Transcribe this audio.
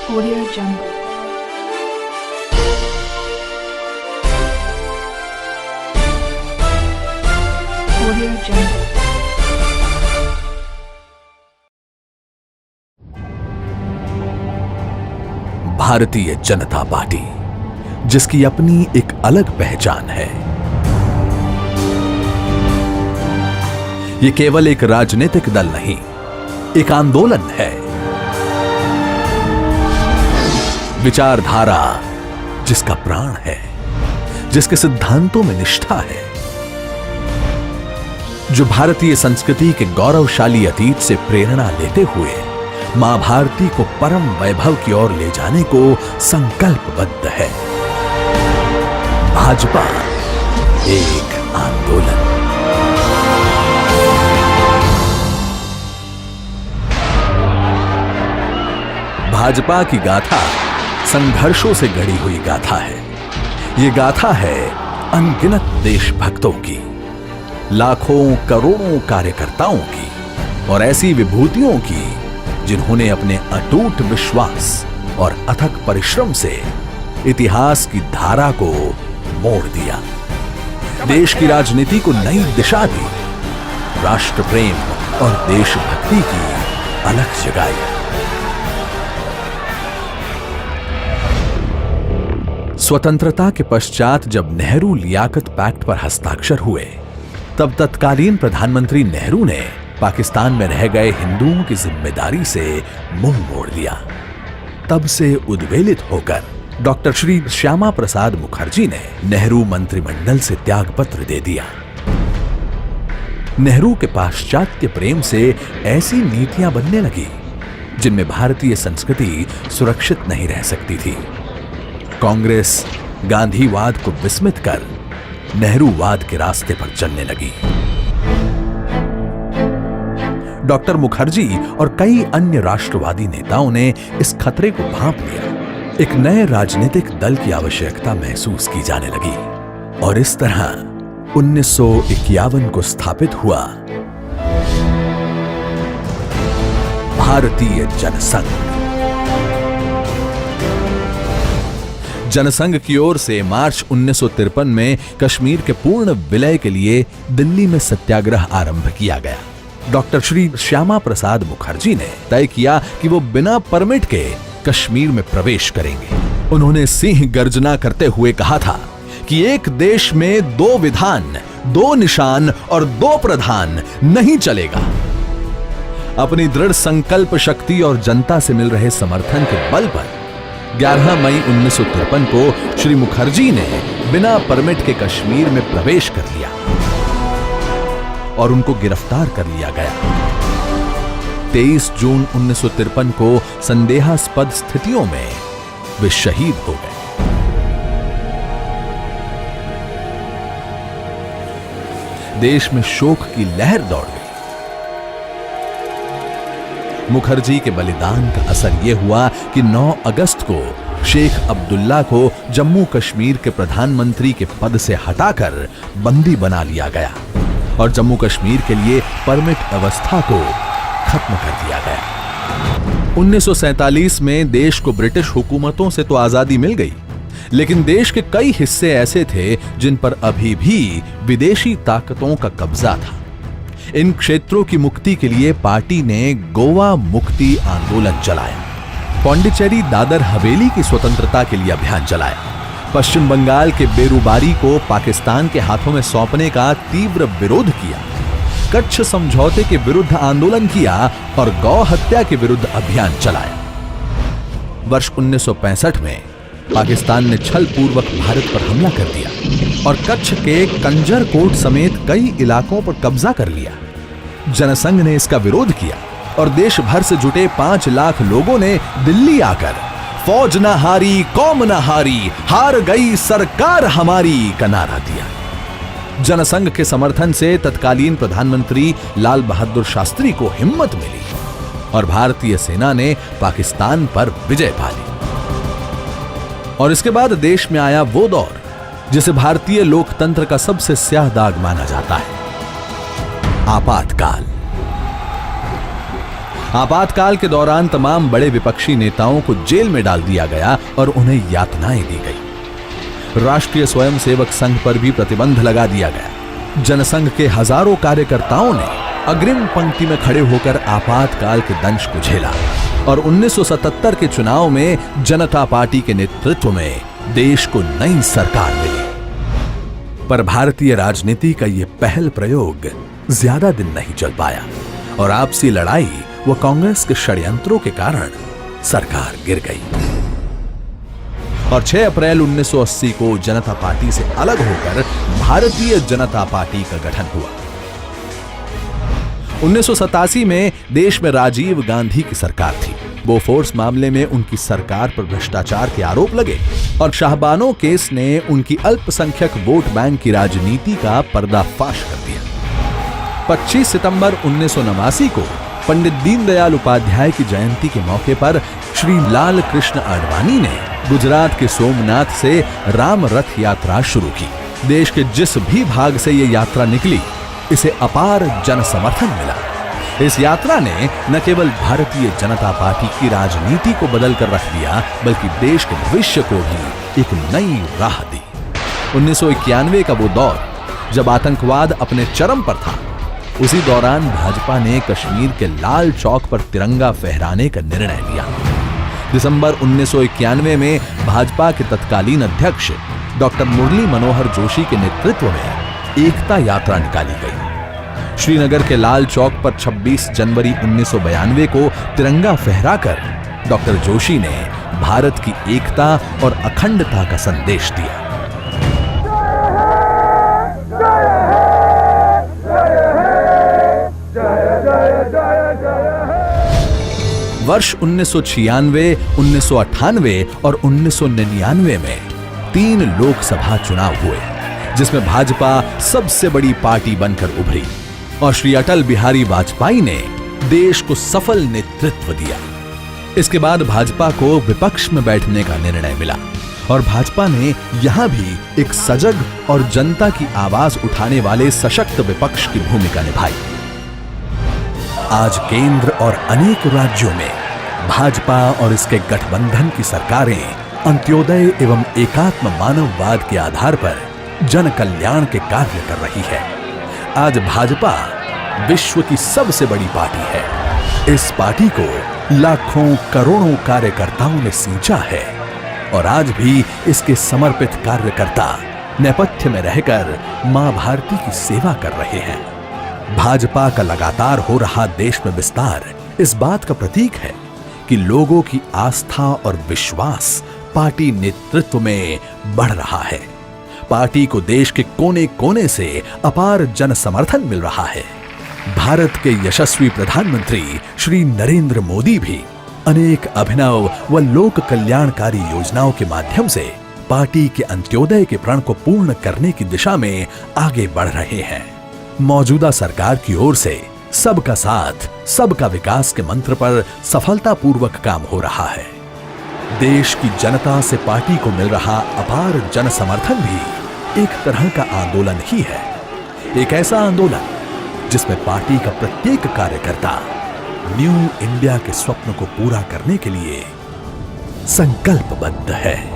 Audio Jungle. Audio Jungle. Bharatiya Janata party, जिसकी अपनी एक अलग पहचान है। ये केवल एक राजनीतिक दल नहीं, एक आंदोलन है। विचारधारा जिसका प्राण है, जिसके सिद्धांतों में निष्ठा है, जो भारतीय संस्कृति के गौरवशाली अतीत से प्रेरणा लेते हुए मां भारती को परम वैभव की ओर ले जाने को संकल्पबद्ध है। भाजपा एक आंदोलन। भाजपा की गाथा संघर्षों से गढ़ी हुई गाथा है। ये गाथा है अनगिनत देशभक्तों की, लाखों करोड़ों कार्यकर्ताओं की और ऐसी विभूतियों की जिन्होंने अपने अटूट विश्वास और अथक परिश्रम से इतिहास की धारा को मोड़ दिया, देश की राजनीति को नई दिशा दी, राष्ट्र प्रेम और देशभक्ति की अलख जगाई। स्वतंत्रता के पश्चात जब नेहरू लियाकत पैक्ट पर हस्ताक्षर हुए, तब तत्कालीन प्रधानमंत्री नेहरू ने पाकिस्तान में रह गए हिंदुओं की जिम्मेदारी से मुंह मोड़ लिया। तब से उद्वेलित होकर डॉक्टर श्री श्यामा प्रसाद मुखर्जी ने नेहरू मंत्रिमंडल से त्यागपत्र दे दिया। नेहरू के पाश्चात्य प्रेम से ऐसी नीतियां बनने लगी जिनमें भारतीय संस्कृति सुरक्षित नहीं रह सकती थी। कांग्रेस गांधीवाद को विस्मित कर नेहरूवाद के रास्ते पर चलने लगी। डॉक्टर मुखर्जी और कई अन्य राष्ट्रवादी नेताओं ने इस खतरे को भांप लिया। एक नए राजनीतिक दल की आवश्यकता महसूस की जाने लगी और इस तरह 1951 को स्थापित हुआ भारतीय जनसंघ। जनसंघ की ओर से मार्च 1953 में कश्मीर के पूर्ण विलय के लिए दिल्ली में सत्याग्रह आरंभ किया गया। डॉक्टर श्री श्यामा प्रसाद मुखर्जी ने तय किया कि वो बिना परमिट के कश्मीर में प्रवेश करेंगे। उन्होंने सिंह गर्जना करते हुए कहा था कि एक देश में दो विधान, दो निशान और दो प्रधान नहीं चलेगा। अपनी दृढ़ संकल्प शक्ति और जनता से मिल रहे समर्थन के बल पर 11 मई 1953 को श्री मुखर्जी ने बिना परमिट के कश्मीर में प्रवेश कर लिया और उनको गिरफ्तार कर लिया गया। 23 जून 1953 को संदेहास्पद स्थितियों में वे शहीद हो गए। देश में शोक की लहर दौड़ गई। मुखर्जी के बलिदान का असर यह हुआ कि 9 अगस्त को शेख अब्दुल्ला को जम्मू कश्मीर के प्रधानमंत्री के पद से हटाकर बंदी बना लिया गया और जम्मू कश्मीर के लिए परमिट व्यवस्था को खत्म कर दिया गया। 1947 में देश को ब्रिटिश हुकूमतों से तो आजादी मिल गई, लेकिन देश के कई हिस्से ऐसे थे जिन पर अभी भी विदेशी ताकतों का कब्जा था। इन क्षेत्रों की मुक्ति के लिए पार्टी ने गोवा मुक्ति आंदोलन चलाया, पौंडीचेरी दादर हवेली की स्वतंत्रता के लिए अभियान चलाया, पश्चिम बंगाल के बेरुबारी को पाकिस्तान के हाथों में सौंपने का तीव्र विरोध किया, कच्छ समझौते के विरुद्ध आंदोलन किया और गौ हत्या के विरुद्ध अभियान चलाया। वर्ष 1965 में पाकिस्तान ने छल पूर्वक भारत पर हमला कर दिया और कच्छ के कंजरकोट समेत कई इलाकों पर कब्जा कर लिया। जनसंघ ने इसका विरोध किया और देश भर से जुटे 5 लाख लोगों ने दिल्ली आकर फौज न हारी, कौम न हारी, हार गई सरकार हमारी का नारा दिया। जनसंघ के समर्थन से तत्कालीन प्रधानमंत्री लाल बहादुर शास्त्री को हिम्मत मिली और भारतीय सेना ने पाकिस्तान पर विजय पा ली। और इसके बाद देश में आया वो दौर जिसे भारतीय लोकतंत्र का सबसे स्याह दाग माना जाता है, आपातकाल। आपातकाल के दौरान तमाम बड़े विपक्षी नेताओं को जेल में डाल दिया गया और उन्हें यातनाएं दी गई। राष्ट्रीय स्वयंसेवक संघ पर भी प्रतिबंध लगा दिया गया। जनसंघ के हजारों कार्यकर्ताओं ने अग्रिम पंक्ति में खड़े होकर आपातकाल के दंश को झेला और 1977 के चुनाव में जनता पार्टी के नेतृत्व में देश को नई सरकार मिली। पर भारतीय राजनीति का यह पहल प्रयोग ज्यादा दिन नहीं चल पाया और आपसी लड़ाई व कांग्रेस के षड्यंत्रों के कारण सरकार गिर गई और 6 अप्रैल 1980 को जनता पार्टी से अलग होकर भारतीय जनता पार्टी का गठन हुआ। 1987 में देश में राजीव गांधी की सरकार थी। बोफोर्स मामले में उनकी सरकार पर भ्रष्टाचार के आरोप लगे और शाहबानो केस ने उनकी अल्पसंख्यक वोट बैंक की राजनीति का पर्दाफाश कर दिया। 25 सितंबर 1989 को पंडित दीनदयाल उपाध्याय की जयंती के मौके पर श्री लाल कृष्ण आडवाणी ने गुजरात के सोमनाथ से राम रथ यात्रा शुरू की। देश के जिस भी भाग से ये यात्रा निकली, इसे अपार जन समर्थन मिला। इस यात्रा ने न केवल भारतीय जनता पार्टी की राजनीति को बदल कर रख दिया, बल्कि देश के भविष्य को भी एक नई राह दी। 1991 का वो दौर जब आतंकवाद अपने चरम पर था, उसी दौरान भाजपा ने कश्मीर के लाल चौक पर तिरंगा फहराने का निर्णय लिया। दिसंबर 1991 में भाजपा के तत्कालीन अध्यक्ष डॉक्टर मुरली मनोहर जोशी के नेतृत्व में एकता यात्रा निकाली गई। श्रीनगर के लाल चौक पर 26 जनवरी 1992 को तिरंगा फहराकर डॉक्टर जोशी ने भारत की एकता और अखंडता का संदेश दिया। वर्ष 1996, 1998 और 1999 में 3 लोकसभा चुनाव हुए, जिसमें भाजपा सबसे बड़ी पार्टी बनकर उभरी और श्री अटल बिहारी वाजपेयी ने देश को सफल नेतृत्व दिया। इसके बाद भाजपा को विपक्ष में बैठने का निर्णय मिला और भाजपा ने यहां भी एक सजग और जनता की आवाज उठाने वाले सशक्त विपक्ष की भूमिका निभाई। आज केंद्र और अनेक राज्यों में भाजपा और इसके गठबंधन की सरकारें अंत्योदय एवं एकात्म मानववाद के आधार पर जन कल्याण के कार्य कर रही है। आज भाजपा विश्व की सबसे बड़ी पार्टी है। इस पार्टी को लाखों करोड़ों कार्यकर्ताओं ने सींचा है और आज भी इसके समर्पित कार्यकर्ता नेपथ्य में रहकर मां भारती की सेवा कर रहे हैं। भाजपा का लगातार हो रहा देश में विस्तार इस बात का प्रतीक है कि लोगों की आस्था और विश्वास पार्टी नेतृत्व में बढ़ रहा है। पार्टी को देश के कोने कोने से अपार जन समर्थन मिल रहा है। भारत के यशस्वी प्रधानमंत्री श्री नरेंद्र मोदी भी अनेक अभिनव व लोक कल्याणकारी योजनाओं के माध्यम से पार्टी के अंत्योदय के प्रण को पूर्ण करने की दिशा में आगे बढ़ रहे हैं। मौजूदा सरकार की ओर से सबका साथ, सबका विकास के मंत्र पर सफलतापूर्वक काम हो रहा है। देश की जनता से पार्टी को मिल रहा अपार जन समर्थन भी एक तरह का आंदोलन ही है। एक ऐसा आंदोलन जिसमें पार्टी का प्रत्येक कार्यकर्ता न्यू इंडिया के स्वप्न को पूरा करने के लिए संकल्पबद्ध है।